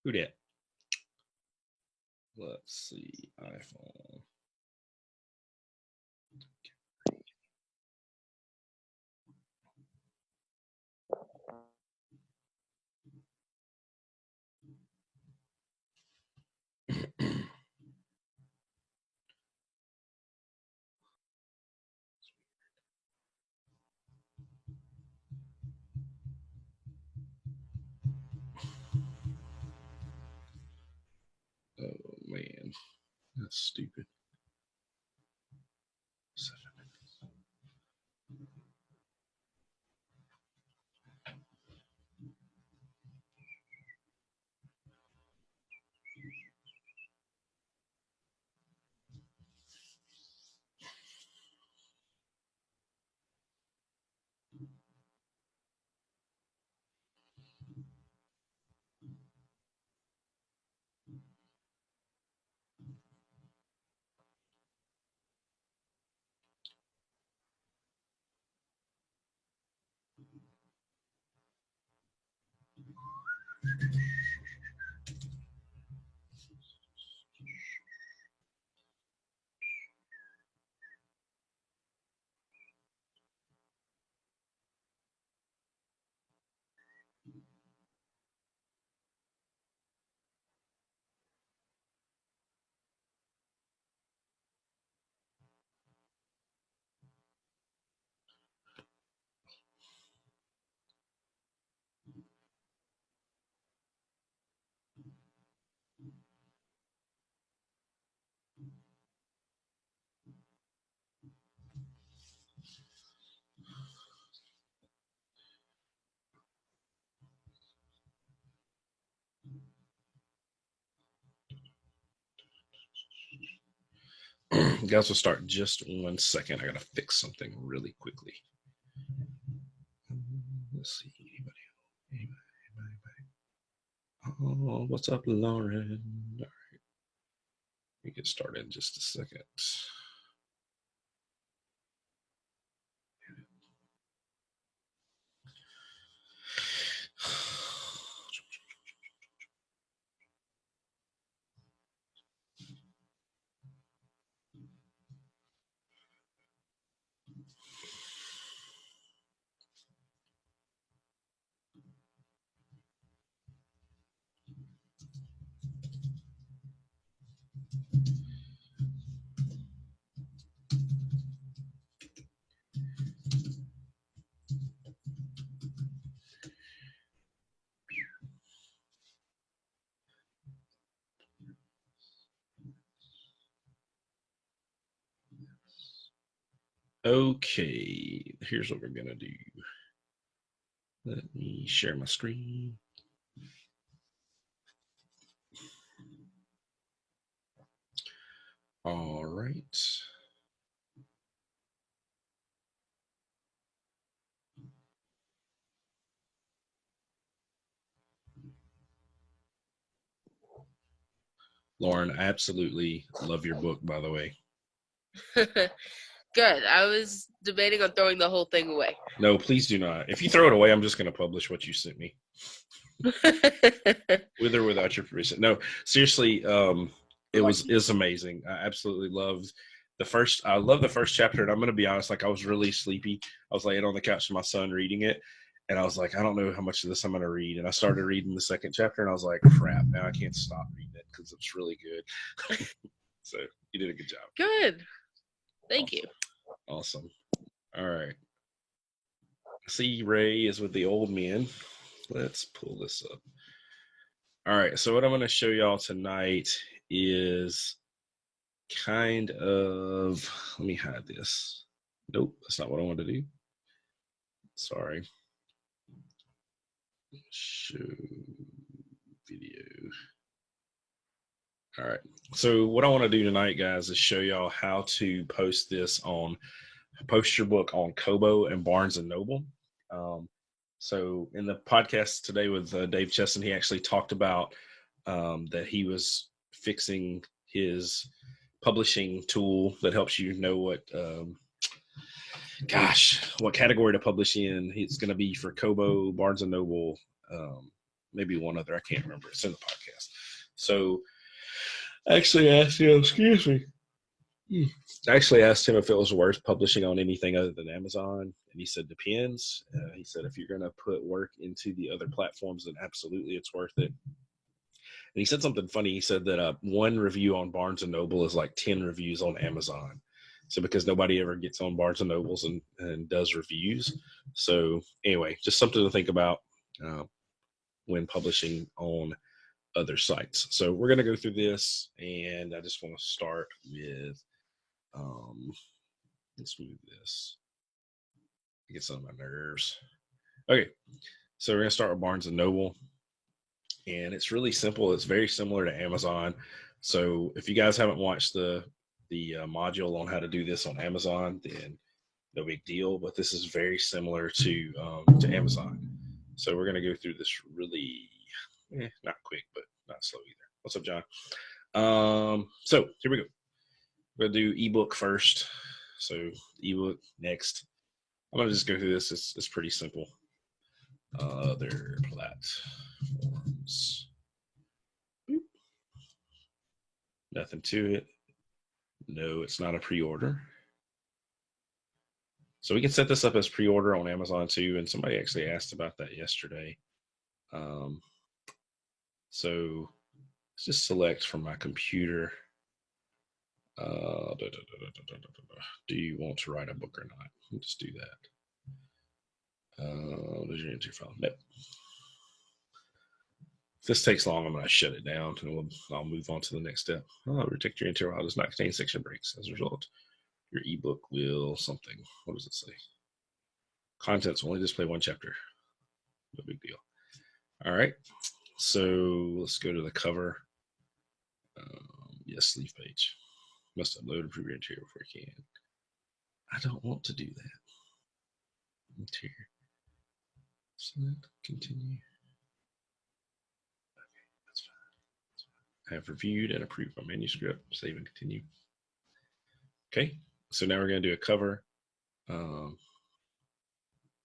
Who dat? Let's see. iPhone. Oh man, that's stupid. 7 minutes. Guys, will start just 1 second. I gotta fix something really quickly. Let's see. Anybody? Oh, what's up, Lauren? All right. We get started in just a second. Okay, here's what we're gonna do. Let me share my screen. All right. Lauren, I absolutely love your book, by the way. Good. I was debating on throwing the whole thing away. No, please do not. If you throw it away, I'm just going to publish what you sent me. With or without your permission. No, seriously, it was amazing. I absolutely loved I love the first chapter, and I'm going to be honest, like I was really sleepy. I was laying on the couch with my son reading it, and I was like, I don't know how much of this I'm going to read. And I started reading the second chapter, and I was like, crap, now I can't stop reading it because it's really good. So you did a good job. Good. Thank you. Awesome. All right. See, Ray is with the old men. Let's pull this up. All right. So what I'm going to show y'all tonight is kind of, let me hide this. Nope, that's not what I want to do. Sorry. Show video. All right. So what I want to do tonight, guys, is show y'all how to post your book on Kobo and Barnes and Noble. So in the podcast today with Dave Chesson, he actually talked about that he was fixing his publishing tool that helps you know what category to publish in. It's going to be for Kobo, Barnes and Noble, maybe one other. I can't remember. It's in the podcast. So I actually asked him, excuse me. I actually asked him if it was worth publishing on anything other than Amazon, and he said depends. He said if you're going to put work into the other platforms, then absolutely it's worth it. And he said something funny. He said that one review on Barnes and Noble is like 10 reviews on Amazon. So because nobody ever gets on Barnes and Nobles and does reviews. So anyway, just something to think about when publishing on other sites. So we're going to go through this, and I just want to start with, let's move this. It gets on my nerves. Okay, so we're going to start with Barnes and Noble. And it's really simple. It's very similar to Amazon. So if you guys haven't watched the module on how to do this on Amazon, then no big deal. But this is very similar to Amazon. So we're going to go through this really, not quick, but not slow either. What's up, John? So here we go. We're going to do ebook first. So ebook next. I'm going to just go through this. It's pretty simple. Other platforms. Boop. Nothing to it. No, it's not a pre-order. So we can set this up as pre-order on Amazon too. And somebody actually asked about that yesterday. So let's just select from my computer. Do you want to write a book or not? We'll just do that. There's your entry file. Nope. If this takes long, I'm going to shut it down and I'll move on to the next step. Protect your entry file does not contain section breaks. As a result, your ebook will something. What does it say? Contents will only display one chapter. No big deal. All right. So let's go to the cover. Yes, leaf page. Must upload and preview your interior before you can. I don't want to do that. Interior. Select, continue. Okay, that's fine. I have reviewed and approved my manuscript. Save and continue. Okay, so now we're going to do a cover.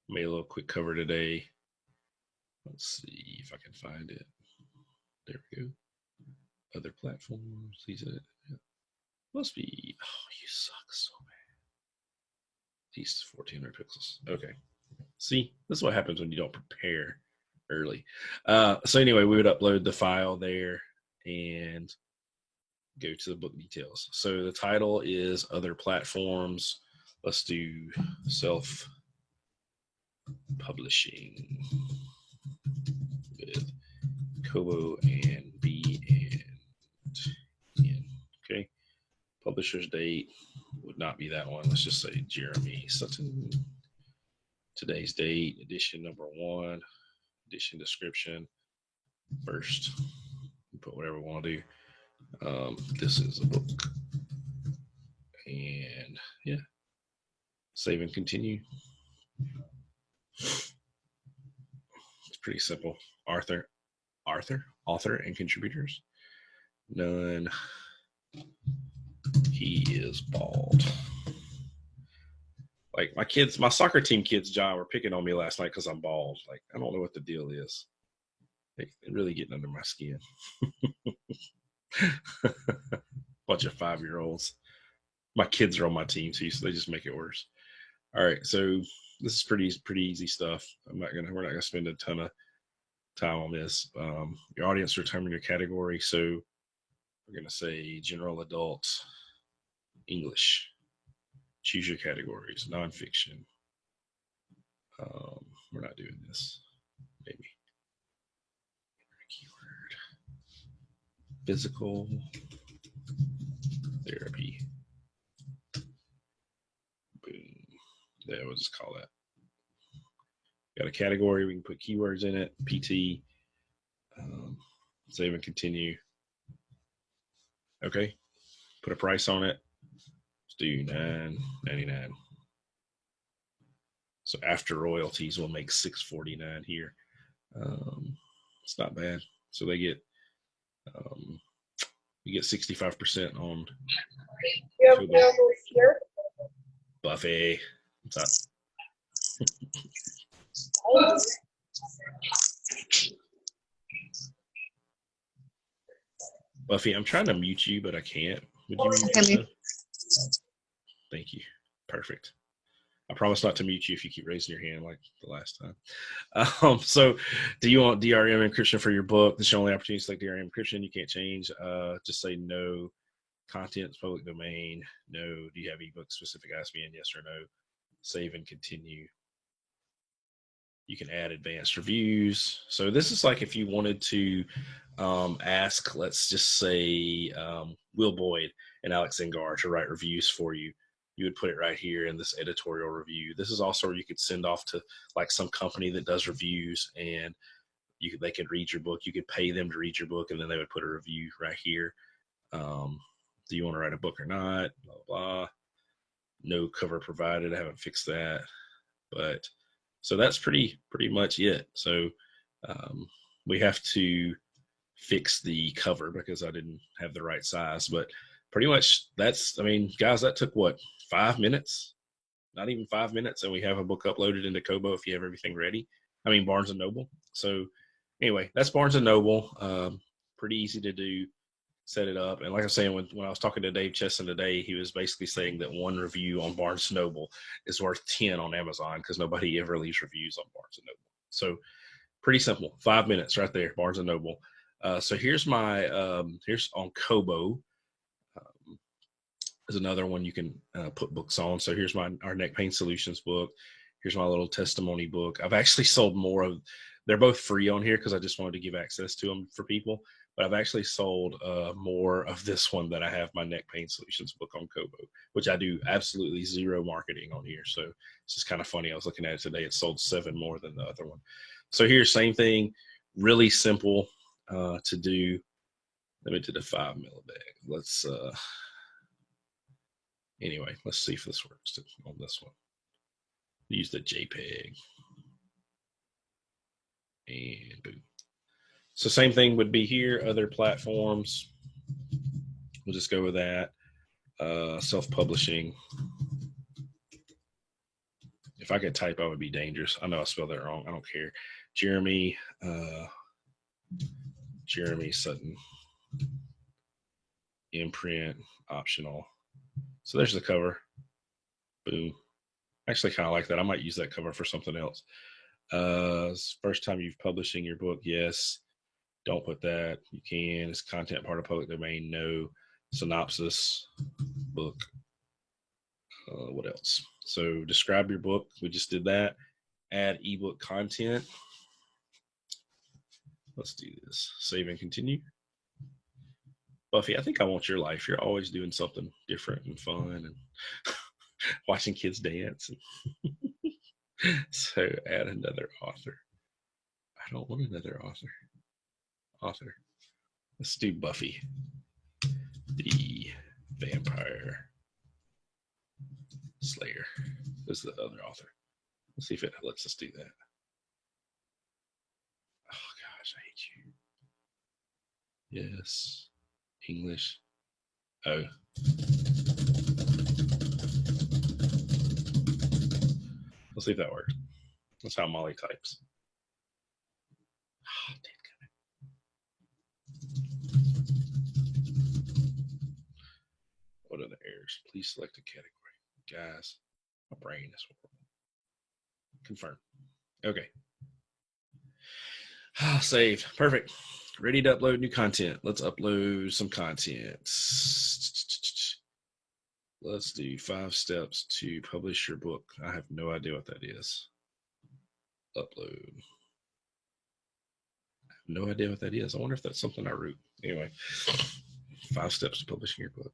Made a little quick cover today. Let's see if I can find it. There we go. Other platforms. These are, must be. Oh, you suck so bad. These 1400 pixels. Okay. See, this is what happens when you don't prepare early. So anyway, we would upload the file there and go to the book details. So the title is Other Platforms. Let's do self-publishing with Kobo and B and N. Okay. Publisher's date would not be that one. Let's just say Jeremy Sutton. Today's date, edition number 1, edition description. First, put whatever we want to do. This is a book. And yeah, save and continue. It's pretty simple. Author, and contributors. None. He is bald. Like my soccer team kids, John, were picking on me last night because I'm bald. Like, I don't know what the deal is. They're really getting under my skin. Bunch of 5-year-olds. My kids are on my team too, so they just make it worse. All right, so this is pretty easy stuff. We're not gonna spend a ton of time on this. Your audience, determine your category. So we're gonna say general adult English. Choose your categories. Nonfiction. We're not doing this. Maybe. Keyword. Physical therapy. Boom. Yeah, we'll just call that. Got a category. We can put keywords in it. PT. Save and continue. Okay. Put a price on it. Let's do $9.99. So after royalties, we'll make $6.49 here. It's not bad. So they get you get 65% on. You have available here. Buffet. What's up? Buffy, I'm trying to mute you, but I can't. Would you mute Can yourself? Thank you. Perfect. I promise not to mute you if you keep raising your hand like the last time. So do you want DRM encryption for your book? This is your only opportunity to select DRM encryption. You can't change. Just say no. Contents, public domain. No. Do you have ebook specific ISBN? Yes or no. Save and continue. You can add advanced reviews. So this is like if you wanted to ask, let's just say, Will Boyd and Alex Engar to write reviews for you. You would put it right here in this editorial review. This is also where you could send off to like some company that does reviews, and they could read your book. You could pay them to read your book, and then they would put a review right here. Do you want to write a book or not? Blah, blah. No cover provided. I haven't fixed that, but so that's pretty much it. So we have to fix the cover because I didn't have the right size, but pretty much that's, I mean, guys, that took what, 5 minutes? Not even 5 minutes, and we have a book uploaded into Kobo if you have everything ready. I mean, Barnes & Noble. So anyway, that's Barnes & Noble. Pretty easy to do. Set it up. And like I was saying, when I was talking to Dave Chesson today, he was basically saying that one review on Barnes & Noble is worth 10 on Amazon because nobody ever leaves reviews on Barnes & Noble. So pretty simple. 5 minutes right there, Barnes & Noble. So here's my, here's on Kobo. There's another one you can put books on. So here's our Neck Pain Solutions book. Here's my little testimony book. I've actually sold more of, they're both free on here because I just wanted to give access to them for people. But I've actually sold more of this one than I have my Neck Pain Solutions book on Kobo, which I do absolutely zero marketing on here. So it's just kind of funny. I was looking at it today. It sold 7 more than the other one. So here's same thing, really simple to do. Let me do the 5 ml bag. Let's, anyway, let's see if this works on this one. Use the JPEG. And boom. So same thing would be here, other platforms. We'll just go with that. Self-publishing. If I could type, I would be dangerous. I know I spelled that wrong. I don't care. Jeremy Sutton. Imprint, optional. So there's the cover. Boom. I actually kind of like that. I might use that cover for something else. First time you've publishing your book, yes. Don't put that. You can. Is content part of public domain? No. Synopsis, book. What else? So describe your book. We just did that. Add ebook content. Let's do this. Save and continue. Buffy, I think I want your life. You're always doing something different and fun and watching kids dance. So add another author. I don't want another author. Let's do Buffy, the Vampire Slayer. This is the other author. Let's see if it lets us do that. Oh gosh, I hate you. Yes. English. Oh. Let's see if that works. That's how Molly types. Oh, what are the errors? Please select a category. Guys, my brain is horrible. Confirm. Okay. Saved. Perfect. Ready to upload new content. Let's upload some content. Let's do 5 steps to publish your book. I have no idea what that is. Upload. I have no idea what that is. I wonder if that's something I wrote. Anyway, 5 steps to publishing your book.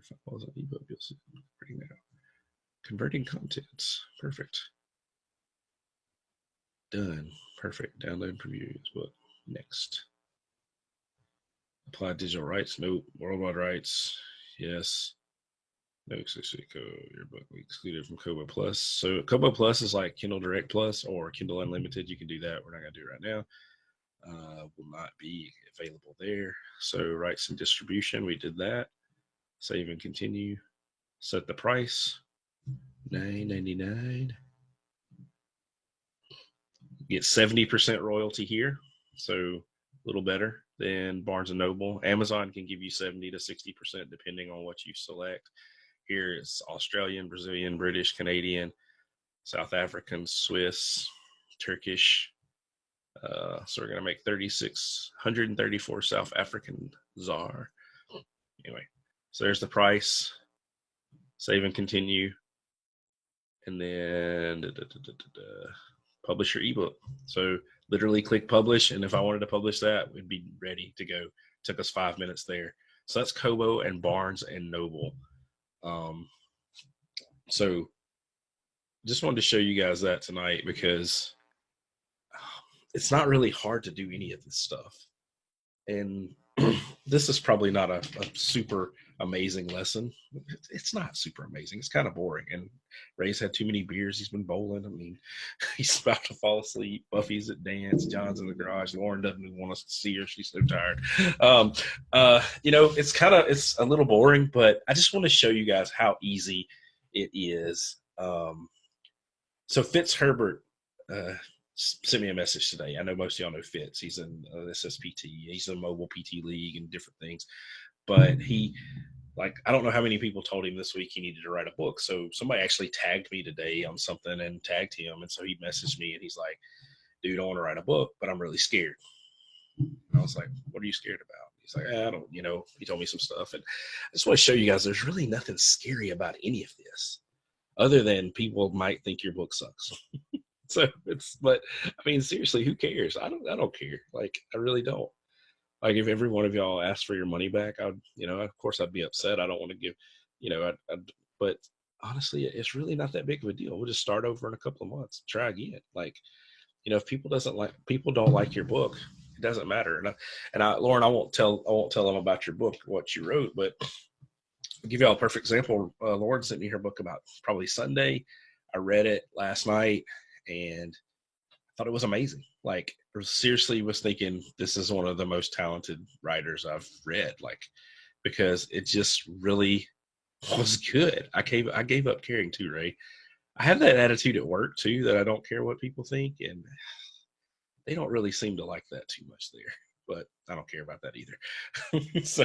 If I was an ebook, you'll see. Now. Converting contents. Perfect. Done. Perfect. Download and preview this book. Next. Apply digital rights. Nope. Worldwide rights. Yes. No exclusive code. Your book will be excluded from Kobo Plus. So Kobo Plus is like Kindle Direct Plus or Kindle Unlimited. You can do that. We're not going to do it right now. Will not be available there. So rights and distribution. We did that. Save and continue. Set the price. $9.99. Get 70% royalty here. So little better than Barnes and Noble. Amazon can give you 70 to 60% depending on what you select. Here it's Australian, Brazilian, British, Canadian, South African, Swiss, Turkish. So we're going to make 134 South African ZAR. Anyway, so there's the price. Save and continue. And then publish your ebook. So literally click publish. And if I wanted to publish that, we'd be ready to go. Took us 5 minutes there. So that's Kobo and Barnes and Noble. So just wanted to show you guys that tonight because it's not really hard to do any of this stuff. And this is probably not a super amazing lesson. It's not super amazing. It's kind of boring. And Ray's had too many beers. He's been bowling. I mean, he's about to fall asleep. Buffy's at dance. John's in the garage. Lauren doesn't even want us to see her. She's so tired. It's a little boring, but I just want to show you guys how easy it is. So Fitz Herbert sent me a message today. I know most of y'all know Fitz. He's in SSPT. He's in Mobile PT League and different things. But I don't know how many people told him this week he needed to write a book. So somebody actually tagged me today on something and tagged him. And so he messaged me and he's like, dude, I want to write a book, but I'm really scared. And I was like, what are you scared about? He's like, I don't, he told me some stuff. And I just want to show you guys there's really nothing scary about any of this other than people might think your book sucks. So but I mean, seriously, who cares? I don't care. Like, I really don't. Like, if every one of y'all asked for your money back, of course I'd be upset. I don't want to give, but honestly, it's really not that big of a deal. We'll just start over in a couple of months, try again. Like, if people don't like your book, it doesn't matter. And Lauren, I won't tell them about your book, what you wrote, but I'll give y'all a perfect example. Lauren sent me her book about probably Sunday. I read it last night and I thought it was amazing. Like, I seriously was thinking this is one of the most talented writers I've read, because it just really was good. I gave up caring too, Ray. I have that attitude at work too, that I don't care what people think, and they don't really seem to like that too much there. But I don't care about that either. So,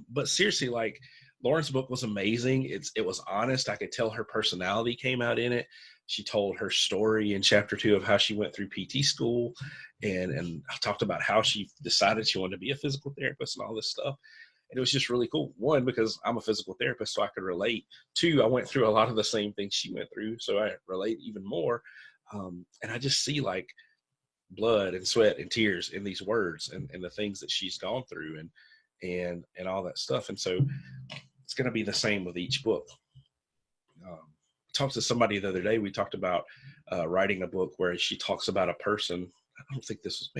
but seriously, like, Lauren's book was amazing. It was honest. I could tell her personality came out in it. She told her story in chapter 2 of how she went through PT school and talked about how she decided she wanted to be a physical therapist and all this stuff. And it was just really cool. One, because I'm a physical therapist, so I could relate. Two, I went through a lot of the same things she went through, so I relate even more. And I just see, like, blood and sweat and tears in these words and the things that she's gone through and all that stuff. And so it's going to be the same with each book. Talked to somebody the other day. We talked about writing a book where she talks about a person. I don't think this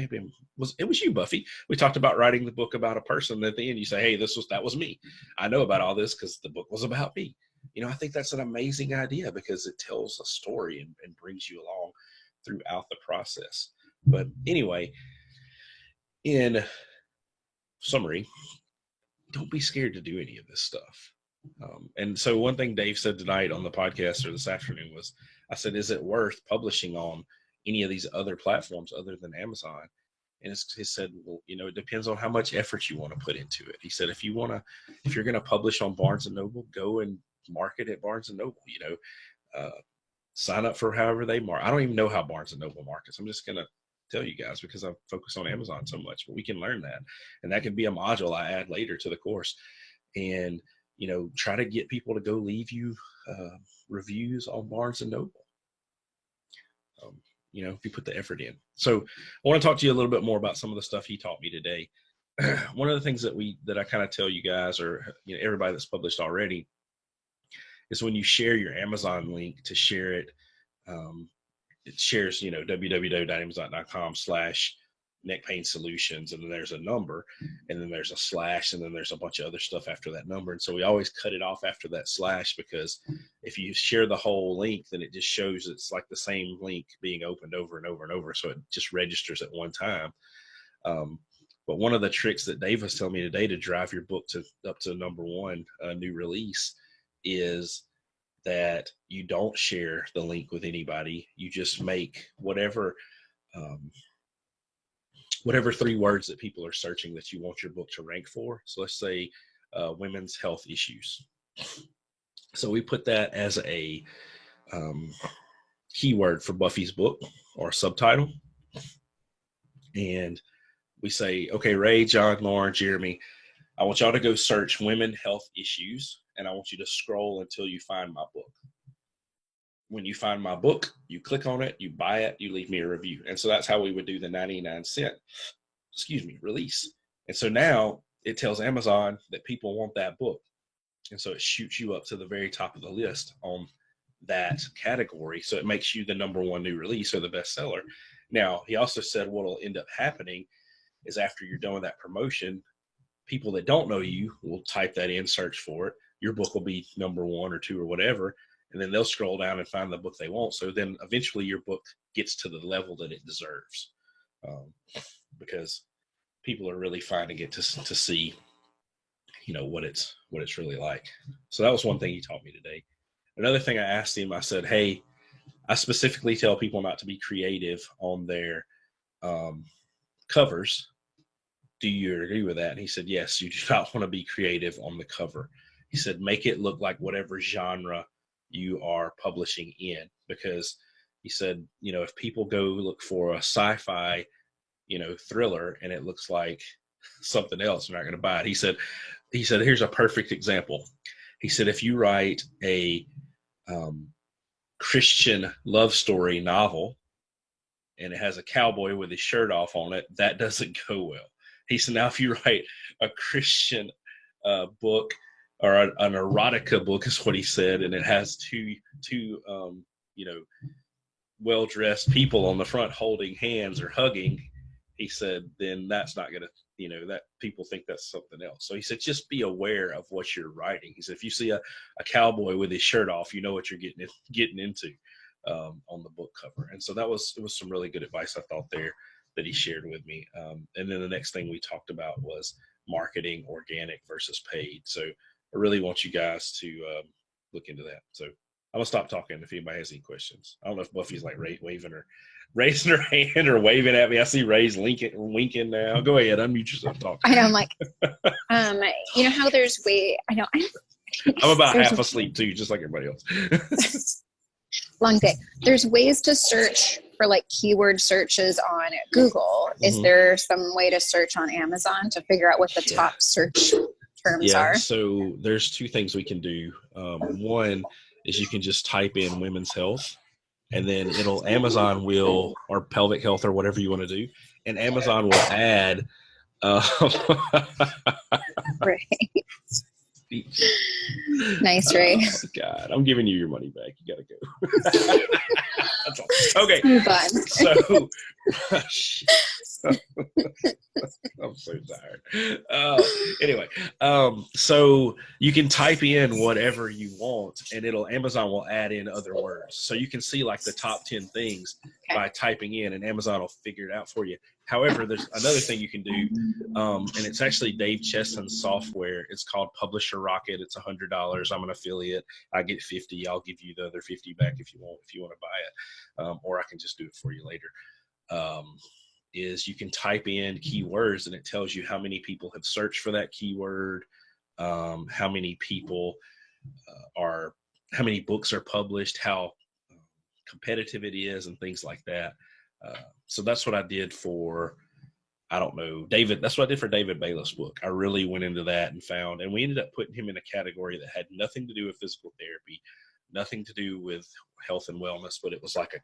was it was you, Buffy. We talked about writing the book about a person. At the end, you say, "Hey, that was me. I know about all this because the book was about me." I think that's an amazing idea because it tells a story and brings you along throughout the process. But anyway, in summary, don't be scared to do any of this stuff. And so one thing Dave said tonight on the podcast or this afternoon was, I said, is it worth publishing on any of these other platforms other than Amazon? And he said, well, it depends on how much effort you want to put into it. He said, if you're going to publish on Barnes and Noble, go and market at Barnes and Noble, sign up for however they market. I don't even know how Barnes and Noble markets. I'm just going to tell you guys because I've focused on Amazon so much, but we can learn that. And that can be a module I add later to the course. And try to get people to go leave you reviews on Barnes and Noble. If you put the effort in. So I want to talk to you a little bit more about some of the stuff he taught me today. One of the things that I kind of tell you guys, or everybody that's published already, is when you share your Amazon link to share it. It shares, www.amazon.com/neck pain solutions, and then there's a number, and then there's a slash, and then there's a bunch of other stuff after that number. And so we always cut it off after that slash, because if you share the whole link, then it just shows it's like the same link being opened over and over and over. So it just registers at one time. But one of the tricks that Dave was telling me today to drive your book up to number one, new release, is that you don't share the link with anybody. You just make whatever whatever 3 words that people are searching that you want your book to rank for. So let's say women's health issues. So we put that as a keyword for Buffy's book or subtitle. And we say, okay, Ray, John, Lauren, Jeremy, I want y'all to go search women health issues, and I want you to scroll until you find my book. When you find my book, you click on it, you buy it, you leave me a review. And so that's how we would do the 99-cent, release. And so now it tells Amazon that people want that book. And so it shoots you up to the very top of the list on that category. So it makes you the #1 new release or the bestseller. Now, he also said what will end up happening is after you're done with that promotion, people that don't know you will type that in, search for it. Your book will be #1 or 2 or whatever. And then they'll scroll down and find the book they want. So then eventually your book gets to the level that it deserves, because people are really finding it to see, what it's really like. So that was one thing he taught me today. Another thing I asked him, I said, hey, I specifically tell people not to be creative on their covers. Do you agree with that? And he said, yes, you do not want to be creative on the cover. He said, make it look like whatever genre you are publishing in, because he said, if people go look for a sci-fi, thriller and it looks like something else, they're not going to buy it. He said, here's a perfect example. He said, if you write a Christian love story novel and it has a cowboy with his shirt off on it, that doesn't go well. He said, now if you write a Christian book or an erotica book is what he said, and it has two well-dressed people on the front holding hands or hugging, he said, then that's not going to, that people think that's something else. So he said, just be aware of what you're writing. He said, if you see a cowboy with his shirt off, you know what you're getting into on the book cover. And so it was some really good advice I thought there that he shared with me. And then the next thing we talked about was marketing, organic versus paid. So I really want you guys to look into that. So I'm gonna stop talking if anybody has any questions. I don't know if Buffy's like waving or raising her hand or waving at me. I see Ray's winking now. Go ahead, unmute yourself. Talk. I know. I'm like, how there's I'm about half asleep too, just like everybody else. Long day. There's ways to search for like keyword searches on Google. Mm-hmm. Is there some way to search on Amazon to figure out what the top search terms are? So there's 2 things we can do. One is you can just type in women's health, and then Amazon will, or pelvic health or whatever you want to do, and Amazon will add Right. Nice, Ray. Oh, God, I'm giving you your money back. You gotta go. That's all. Okay. Move on. So, I'm so tired. Anyway, so you can type in whatever you want, and Amazon will add in other words. So you can see like the top 10 things by typing in, and Amazon will figure it out for you. However, there's another thing you can do, and it's actually Dave Chesson's software. It's called Publisher Rocket. It's $100. I'm an affiliate. I get 50. I'll give you the other 50 back if you want to buy it, or I can just do it for you later. Is you can type in keywords, and it tells you how many people have searched for that keyword, how many people how many books are published, how competitive it is, and things like that. So that's what I did for, I don't know, David. That's what I did for David Bailiff's book. I really went into that and we ended up putting him in a category that had nothing to do with physical therapy, nothing to do with health and wellness, but it was like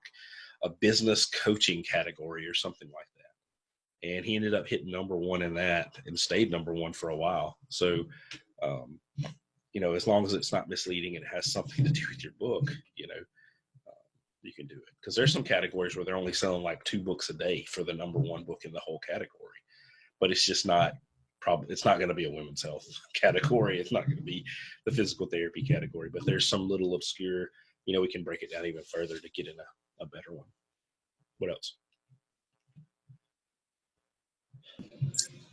a business coaching category or something like that. And he ended up hitting #1 in that and stayed #1 for a while. So, as long as it's not misleading and it has something to do with your book, you can do it. Because there's some categories where they're only selling like 2 books a day for the #1 book in the whole category. But it's just not it's not going to be a women's health category. It's not going to be the physical therapy category. But there's some little obscure, we can break it down even further to get in a better one. What else?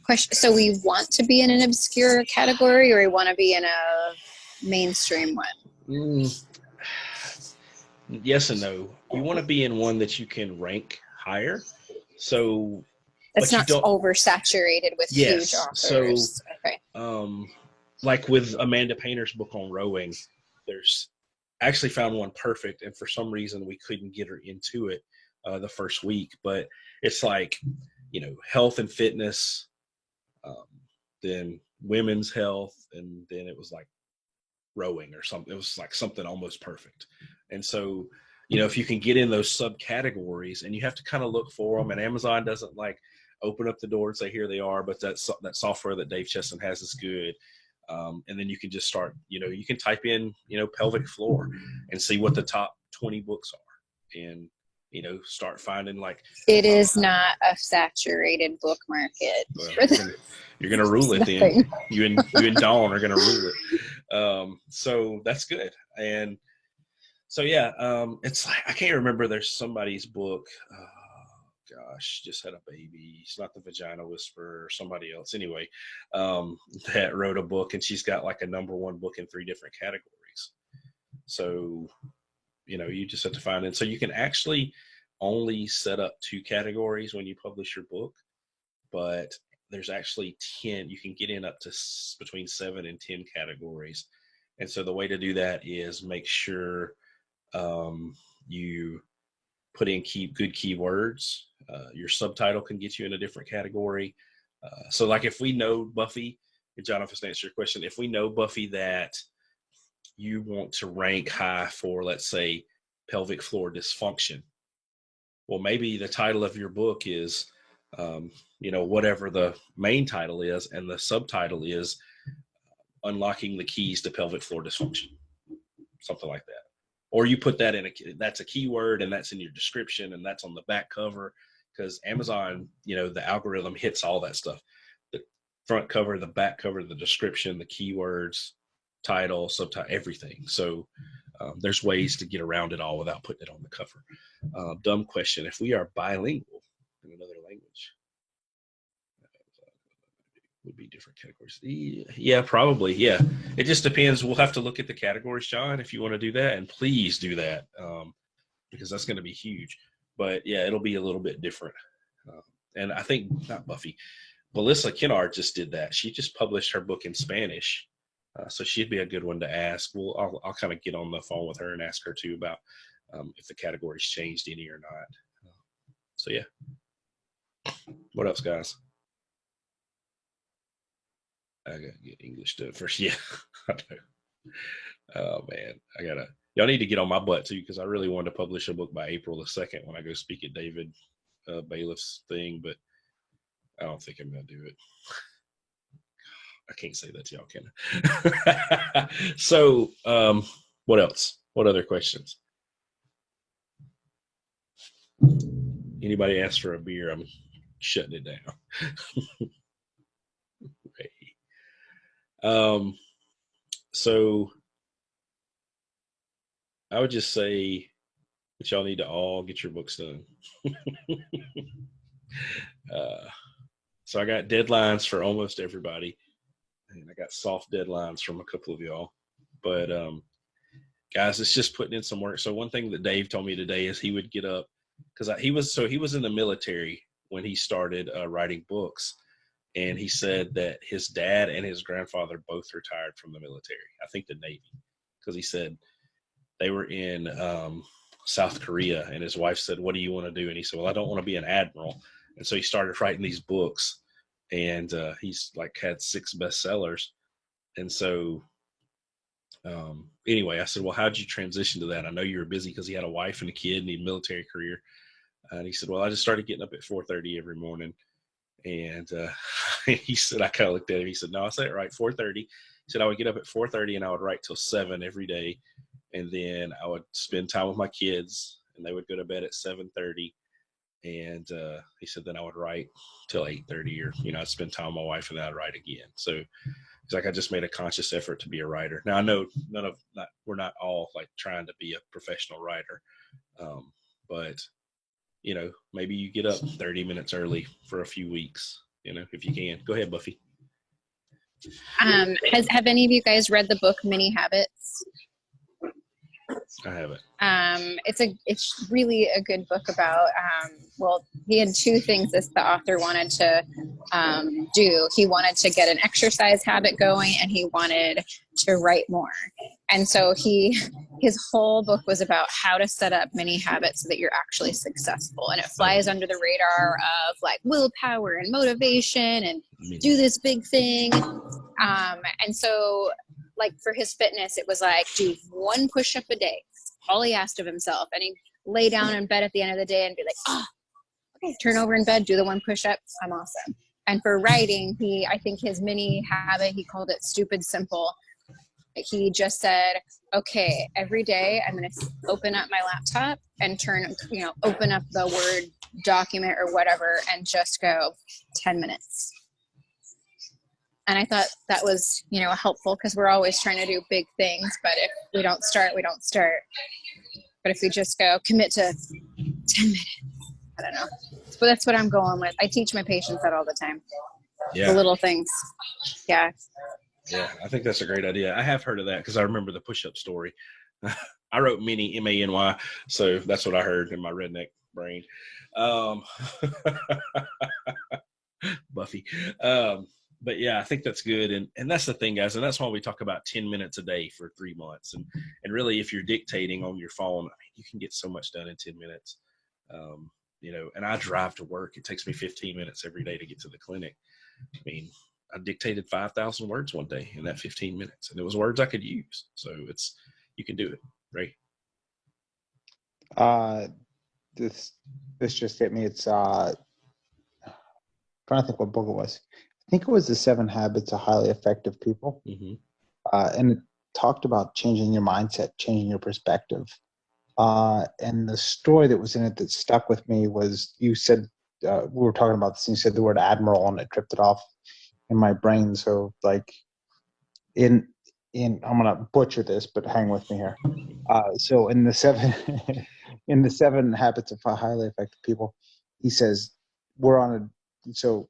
Question. So we want to be in an obscure category, or we want to be in a mainstream one? Yes and no. You want to be in one that you can rank higher. So It's but you not don't. oversaturated with Yes, huge authors. Okay. Like with Amanda Painter's book on rowing, there's I actually found one perfect, and for some reason we couldn't get her into it the first week. But it's like, health and fitness, um, then women's health, and then it was like rowing or something. It was like something almost perfect. And so, if you can get in those subcategories, and you have to kind of look for them, and Amazon doesn't like open up the door and say, here they are, but that software that Dave Chesson has is good. And then you can just start, you can type in, pelvic floor and see what the top 20 books are, and, start finding like. It is not a saturated book market. Well, you're gonna rule it then. You and Dawn are gonna rule it. So that's good. And so yeah, it's like I can't remember. There's somebody's book. Gosh, just had a baby. It's not the Vagina Whisperer or somebody else. Anyway, that wrote a book, and she's got like a #1 book in 3 different categories. So, you just have to find it. So you can actually only set up 2 categories when you publish your book, but there's actually 10. You can get in up to between 7 and 10 categories. And so the way to do that is make sure you put in good keywords. Your subtitle can get you in a different category. So like if we know Buffy, and John, if I answer your question, if we know Buffy that you want to rank high for, let's say, pelvic floor dysfunction, well, maybe the title of your book is, whatever the main title is, and the subtitle is Unlocking the Keys to Pelvic Floor Dysfunction, something like that. Or you put that that's a keyword, and that's in your description, and that's on the back cover, because Amazon, the algorithm hits all that stuff. The front cover, the back cover, the description, the keywords, title, subtitle, everything. So there's ways to get around it all without putting it on the cover. Dumb question. If we are bilingual in another language, would be different categories. Yeah, probably. Yeah. It just depends. We'll have to look at the categories, John, if you want to do that. And please do that, because that's going to be huge. But yeah, it'll be a little bit different. And I think, not Buffy, Melissa Kennard just did that. She just published her book in Spanish. So she'd be a good one to ask. I'll kind of get on the phone with her and ask her too about if the categories changed any or not. So yeah. What else, guys? I gotta get English done first. Yeah, I know. Oh man, y'all need to get on my butt too, because I really wanted to publish a book by April the 2nd when I go speak at David Bailiff's thing, but I don't think I'm gonna do it. I can't say that to y'all, can I? So, what else? What other questions? Anybody ask for a beer? I'm shutting it down. So I would just say that y'all need to all get your books done. So I got deadlines for almost everybody, and I got soft deadlines from a couple of y'all. But guys, it's just putting in some work. So one thing that Dave told me today is he would get up, because he was in the military when he started writing books. And he said that his dad and his grandfather both retired from the military. I think the Navy, because he said they were in South Korea, and his wife said, "What do you want to do?" And he said, "Well, I don't want to be an admiral." And so he started writing these books, and he's like had 6 bestsellers. And so anyway, I said, "Well, how'd you transition to that? I know you were busy because he had a wife and a kid and a military career." And he said, "Well, I just started getting up at 4:30 every morning." And he said, I kind of looked at him. He said, "No, I said it right, 4:30. He said, I would get up at 4:30 and I would write till 7 every day. And then I would spend time with my kids, and they would go to bed at 7:30. And he said, then I would write till 8:30, or, I'd spend time with my wife, and then I'd write again." So he's like, I just made a conscious effort to be a writer. Now I know we're not all like trying to be a professional writer. But maybe you get up 30 minutes early for a few weeks, if you can. Go ahead, Buffy. Have any of you guys read the book Many Habits? I haven't. It's really a good book about, well, he had two things that the author wanted to do. He wanted to get an exercise habit going, and he wanted to write more. And so his whole book was about how to set up mini habits so that you're actually successful. And it flies under the radar of like willpower and motivation and do this big thing. And so like for his fitness, it was like, do one push-up a day. All he asked of himself. And he'd lay down in bed at the end of the day and be like, oh, okay, turn over in bed, do the one push-up. I'm awesome. And for writing, I think his mini habit, he called it stupid simple. He just said, okay, every day I'm going to open up my laptop and open up the Word document or whatever and just go 10 minutes. And I thought that was, helpful because we're always trying to do big things, but if we don't start, we don't start. But if we just go commit to 10 minutes, I don't know. But that's what I'm going with. I teach my patients that all the time. Yeah. The little things. Yeah. Yeah, I think that's a great idea. I have heard of that because I remember the push-up story. I wrote mini, M-A-N-Y, so that's what I heard in my redneck brain. Buffy. But yeah, I think that's good. And that's the thing, guys. And that's why we talk about 10 minutes a day for 3 months. And really, if you're dictating on your phone, I mean, you can get so much done in 10 minutes. And I drive to work. It takes me 15 minutes every day to get to the clinic. I mean, I dictated 5,000 words one day in that 15 minutes, and it was words I could use. So you can do it, right? This just hit me. It's trying to think what book it was. I think it was The 7 Habits of Highly Effective People. Mm-hmm. And it talked about changing your mindset, changing your perspective. And the story that was in it that stuck with me was, you said, we were talking about this, and you said the word admiral, and it tripped it off in my brain. So like I'm gonna butcher this, but hang with me here. So in the 7 habits of highly effective people, he says so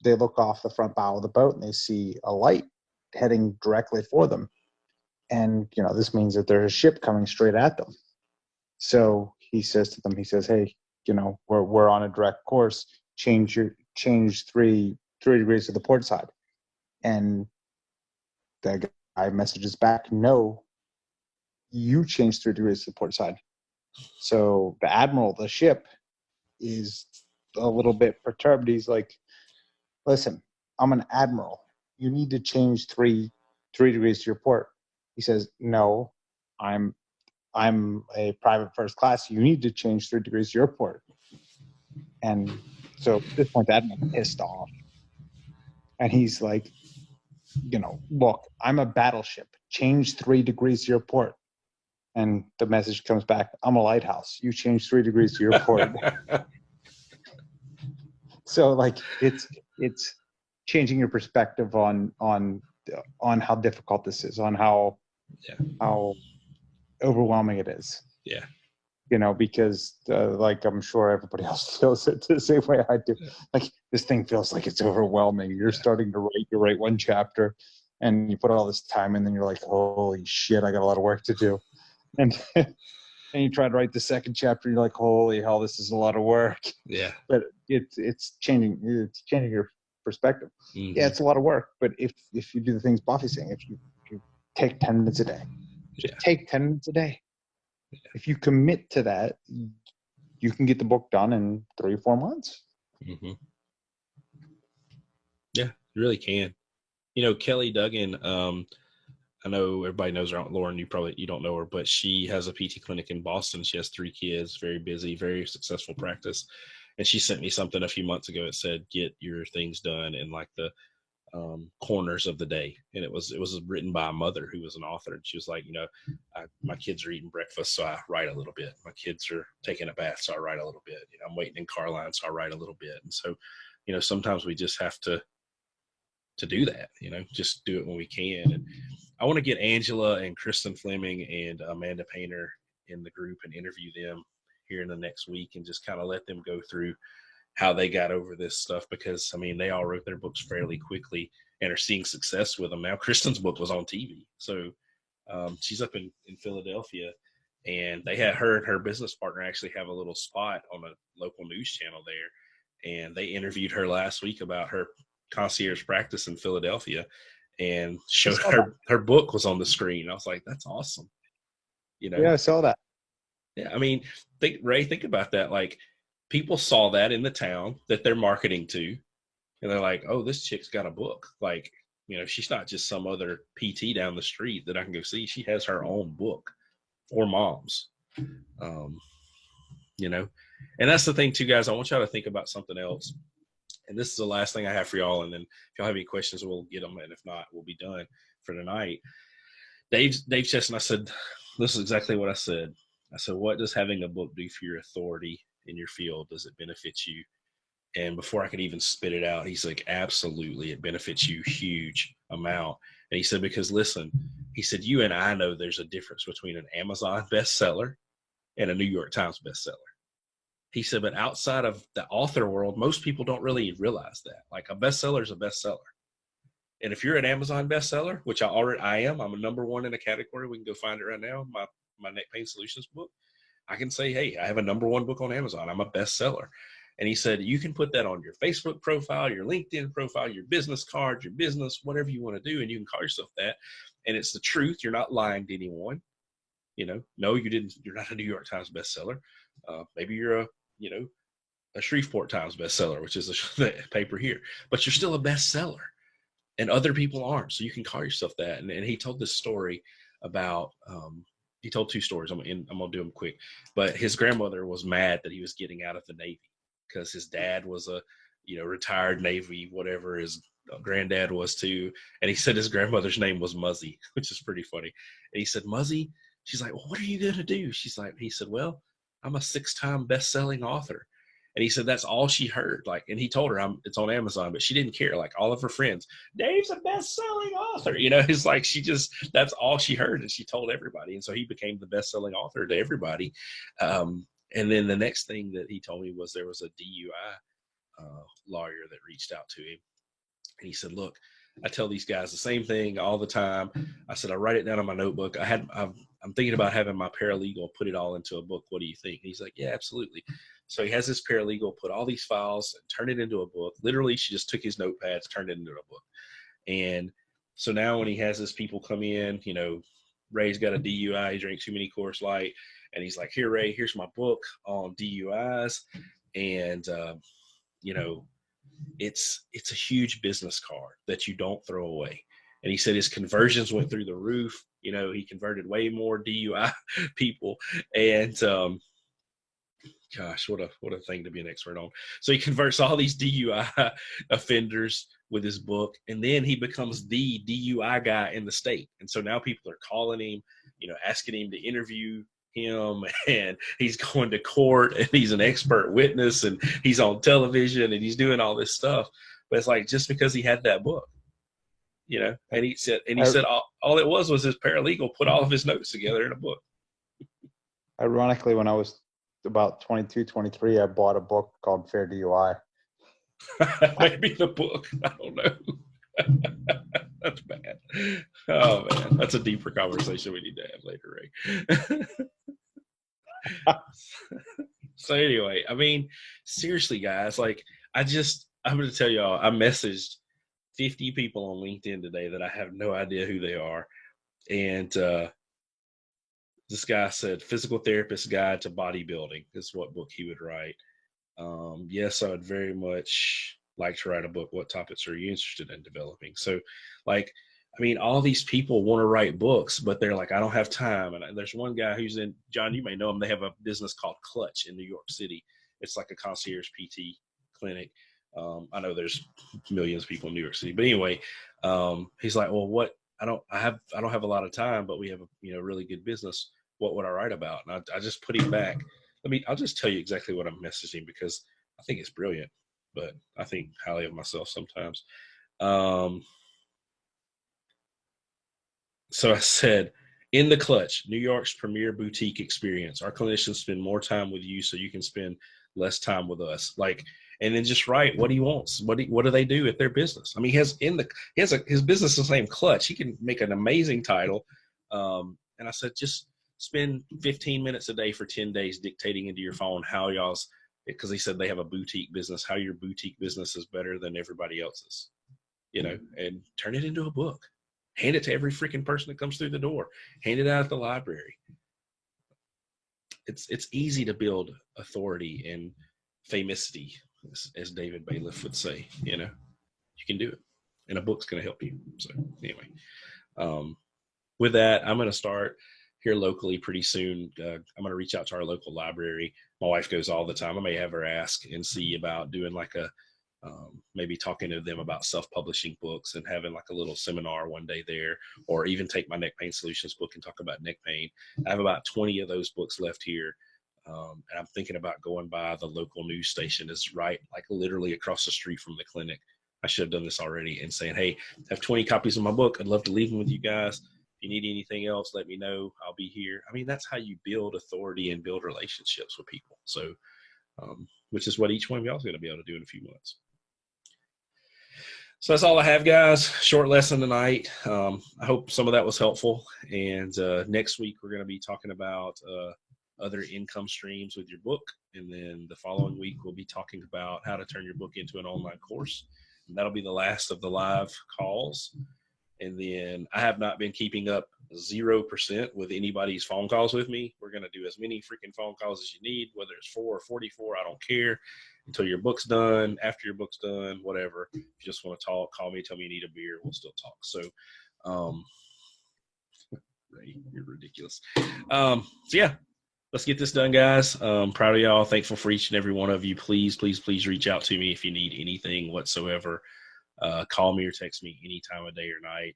they look off the front bow of the boat and they see a light heading directly for them, and this means that there's a ship coming straight at them. So he says to them, hey, we're on a direct course. Change 3 degrees to the port side. And the guy messages back, no, you changed 3 degrees to the port side. So the admiral of the ship is a little bit perturbed. He's like, listen, I'm an admiral. You need to change 3 degrees to your port. He says, no, I'm a private first class. You need to change 3 degrees to your port. And so at this point, the admiral's pissed off. And he's like, look, I'm a battleship. Change 3 degrees to your port. And the message comes back, I'm a lighthouse. You change 3 degrees to your port. So like it's changing your perspective on how difficult this is, on how overwhelming it is. Yeah. Because like I'm sure everybody else feels it the same way I do. Like this thing feels like it's overwhelming. You're starting to write one chapter, and you put all this time in, and you're like, holy shit, I got a lot of work to do. And and you try to write the second chapter, and you're like, holy hell, this is a lot of work. Yeah. But it's changing your perspective. Mm-hmm. Yeah, it's a lot of work. But if you do the things Buffy's saying, if you take 10 minutes a day, just take 10 minutes a day. Yeah. If you commit to that, you can get the book done in 3 or 4 months. Mm-hmm. Yeah, you really can. Kelly Duggan, I know everybody knows her. Lauren, you don't know her, but she has a PT clinic in Boston. She has 3 kids, very busy, very successful practice. And she sent me something a few months ago. It said, get your things done in like the corners of the day. And it was written by a mother who was an author. And she was like, my kids are eating breakfast, so I write a little bit. My kids are taking a bath, so I write a little bit. I'm waiting in car line, so I write a little bit. And so, sometimes we just have to do that, just do it when we can. And I want to get Angela and Kristen Fleming and Amanda Painter in the group and interview them here in the next week and just kind of let them go through how they got over this stuff, because they all wrote their books fairly quickly and are seeing success with them now. Kristen's book was on TV, so she's up in Philadelphia, And they had her and her business partner actually have a little spot on a local news channel there. And they interviewed her last week about her concierge practice in Philadelphia, and showed her book was on the screen. I was like, that's awesome. You know? Yeah, I saw that. Yeah. I mean, think about that. Like, people saw that in the town that they're marketing to, and they're like, oh, this chick's got a book. Like, you know, she's not just some other PT down the street that I can go see. She has her own book for moms. You know, and that's the thing too, guys. I want y'all to think about something else. And this is the last thing I have for y'all. And then if y'all have any questions, we'll get them. And if not, we'll be done for tonight. Dave Chestnut said, this is exactly what I said. I said, what does having a book do for your authority in your field? Does it benefit you? And before I could even spit it out, he's like, absolutely, it benefits you huge amount. And he said, because listen, he said, you and I know there's a difference between an Amazon bestseller and a New York Times bestseller. He said, but outside of the author world, most people don't really realize that. Like, a bestseller is a bestseller. And if you're an Amazon bestseller, which I am, I'm a #1 in a category. We can go find it right now. My neck pain solutions book. I can say, hey, I have a #1 book on Amazon. I'm a bestseller. And he said, you can put that on your Facebook profile, your LinkedIn profile, your business card, your business, whatever you want to do. And you can call yourself that. And it's the truth. You're not lying to anyone. You know, no, you're not a New York Times bestseller. Maybe you're a Shreveport Times bestseller, which is the paper here, but you're still a bestseller, and other people aren't. So you can call yourself that. And he told this story about, he told 2 stories. I'm going to do them quick, but his grandmother was mad that he was getting out of the Navy because his dad was a, retired Navy, whatever his granddad was too. And he said his grandmother's name was Muzzy, which is pretty funny. And he said, Muzzy, she's like, well, what are you going to do? He said, well, I'm a 6-time best-selling author. And he said that's all she heard. Like, and he told her it's on Amazon, but she didn't care. Like, all of her friends, Dave's a best-selling author. It's like that's all she heard, and she told everybody. And so he became the best-selling author to everybody. And then the next thing that he told me was there was a DUI lawyer that reached out to him. And he said, look, I tell these guys the same thing all the time. I said, I write it down on my notebook. I'm thinking about having my paralegal put it all into a book. What do you think? And he's like, yeah, absolutely. So he has this paralegal put all these files and turn it into a book. Literally, she just took his notepads, turned it into a book. And so now when he has his people come in, Ray's got a DUI, he drank too many Coors Light. And he's like, here, Ray, here's my book on DUIs. And, it's a huge business card that you don't throw away. And he said his conversions went through the roof. He converted way more DUI people. And gosh, what a thing to be an expert on. So he converts all these DUI offenders with his book, and then he becomes the DUI guy in the state. And so now people are calling him, asking him to interview him, and he's going to court, and he's an expert witness, and he's on television, and he's doing all this stuff. But it's like, just because he had that book, and he said all it was his paralegal put all of his notes together in a book. Ironically, when I was about 22, 23, I bought a book called Fair DUI. Maybe the book. I don't know. That's bad. Oh, man. That's a deeper conversation we need to have later, Ray. So anyway, I mean, seriously, guys, like, I'm going to tell y'all, I messaged 50 people on LinkedIn today that I have no idea who they are. And this guy said, Physical Therapist Guide to Bodybuilding is what book he would write. Yes, I would very much like to write a book. What topics are you interested in developing? So, like, I mean, all these people want to write books, but they're like, I don't have time. And there's one guy who's in, John, you may know him. They have a business called Clutch in New York City. It's like a concierge PT clinic. I know there's millions of people in New York City, but anyway, he's like, well, I don't have a lot of time, but we have a really good business. What would I write about? And I just put him back. I'll just tell you exactly what I'm messaging, because I think it's brilliant, but I think highly of myself sometimes. So I said, in the Clutch, New York's premier boutique experience, our clinicians spend more time with you so you can spend less time with us. Like, and then just write what he wants. What do they do at their business? I mean, his business is named Clutch. He can make an amazing title. And I said, just spend 15 minutes a day for 10 days dictating into your phone how y'all's, because he said they have a boutique business, how your boutique business is better than everybody else's, and turn it into a book. Hand it to every freaking person that comes through the door. Hand it out at the library. It's easy to build authority and famousity, as David Bailiff would say. You can do it, and a book's going to help you. So anyway, with that, I'm going to start here locally pretty soon. I'm going to reach out to our local library. My wife goes all the time. I may have her ask and see about doing like maybe talking to them about self-publishing books and having like a little seminar one day there, or even take my neck pain solutions book and talk about neck pain. I have about 20 of those books left here. And I'm thinking about going by the local news station. It's right, like literally across the street from the clinic. I should have done this already, and saying, hey, I have 20 copies of my book. I'd love to leave them with you guys. If you need anything else, let me know. I'll be here. I mean, that's how you build authority and build relationships with people. So, which is what each one of y'all is going to be able to do in a few months. So that's all I have, guys. Short lesson tonight. I hope some of that was helpful. And next week, we're going to be talking about other income streams with your book. And then the following week, we'll be talking about how to turn your book into an online course. And that'll be the last of the live calls. And then I have not been keeping up 0% with anybody's phone calls with me. We're going to do as many freaking phone calls as you need, whether it's 4 or 44, I don't care, until your book's done, after your book's done, whatever. If you just want to talk, call me, tell me you need a beer, we'll still talk. So, Ray, you're ridiculous. So yeah, let's get this done, guys. Proud of y'all. Thankful for each and every one of you. Please, please, please reach out to me if you need anything whatsoever. Call me or text me any time of day or night.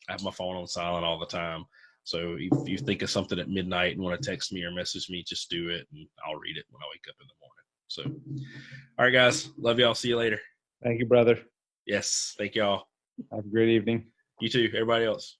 I have my phone on silent all the time. So if you think of something at midnight and want to text me or message me, just do it, and I'll read it when I wake up in the morning. So, all right, guys. Love y'all. See you later. Thank you, brother. Yes. Thank y'all. Have a great evening. You too. Everybody else.